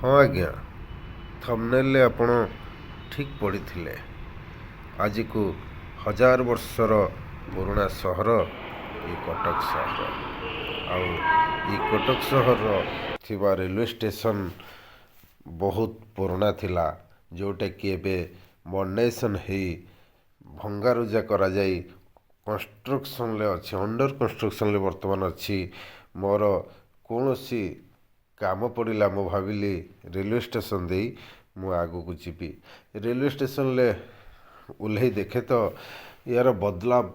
हाँ आज्ञा, थंबनेल आपण ठीक पढ़ी। आज को 1000 वर्षर पुराना सहर ये कटक सहर। आउ ये कटक सहर थिबा रेलवे स्टेशन बहुत पुराना थिला, जोटा कि एबे मॉडर्नाइजेशन हेई भंगारुजा करा जाई कंस्ट्रक्शन ले अच्छी अंडर कंस्ट्रक्शन ले वर्तमान अच्छी। मोर कौन सी काम पड़ा मु भाविली रेलवे स्टेशन दे मु आगु को जीवी। रेलवे स्टेशन ले ओह्लई देखे तो यार बदलाव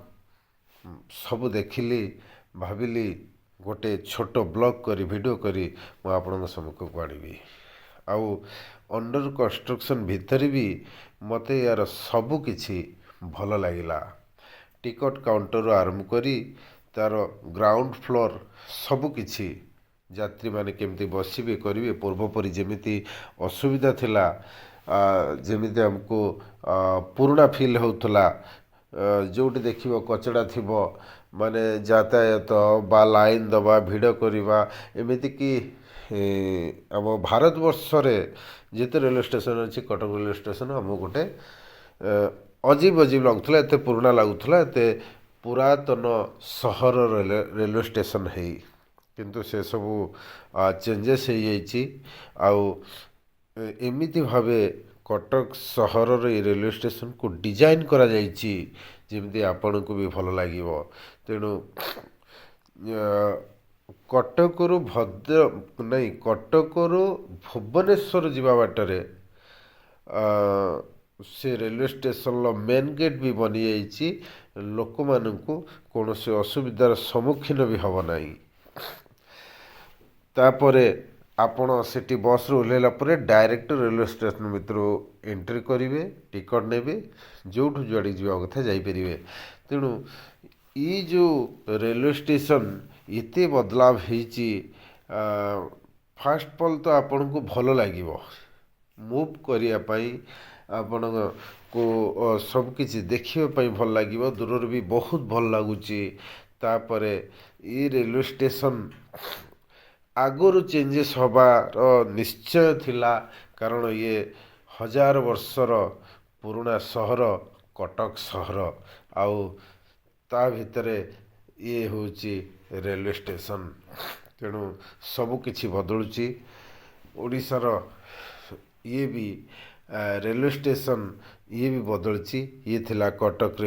सब देखिली, भाविली गोटे छोट ब्लॉग करी वीडियो करी मु आपण सम्मुख को आनिबी। आउ अंडर कंस्ट्रक्शन भितर भी मते यार सब किछि भल लागिला। टिकट काउंटर आरंभ करी तार ग्राउंड फ्लोर सब किछि यात्री माने केमती बसबे करेंगे पूर्वपरी जमीती असुविधा थिला, जमीती हमको पुराना फिल होता। जोटी देखिबो कचड़ा थिबो माने यातायात बा लाइन दबा भिड़ करवा एमिति कि आम भारत वर्ष रे जिते रेलवे स्टेशन अच्छी कटक रेलवे स्टेशन आम गोटे अजीब अजीब लगुला, एत पुराना लगुला, एत पुरातन सहर रेलवे स्टेशन है। किंतु से सबू चेंजेस हो जाइए। आउ एमिति भावे कटक सहर रेलवे स्टेशन को डिजाइन करा जाइए जमी आपण को भी भल लगे। तेणु कटकरू भद्र नहीं कटकरू भुवनेश्वर जावा बाटरे से रेलवे स्टेशन मेन गेट भी बनी जाइए। लोक मानू कौन से असुविधार सम्मुखीन भी हम नहीं। तापरे आपण सेठी बस रू ओह्लैला परे डायरेक्ट रेलवे स्टेशन भितर एंट्री करेंगे, टिकट नेबे, जोठू जुआड़ी जावा कथा जाइपारे। तेणु ये जो रेलवे स्टेशन इते बदलाव होइची, फास्ट पल तो आपण को भल लगे मूव करने आपण को सब किछि देखिए भल लगे, दूर भी बहुत भल लगुच। तापरे ये रेलवे स्टेशन आगुरी चेंजेस हबार निश्चय थिला, कारण ये 1000 वर्षर पुराना सहर कटक सहर। आउ ता भितरे ये होची रेलवे स्टेशन। तेणु सब किछि बदलुची। ओडिशार ये भी रेलवे स्टेशन ये भी बदलची। ये थिला कटक रे।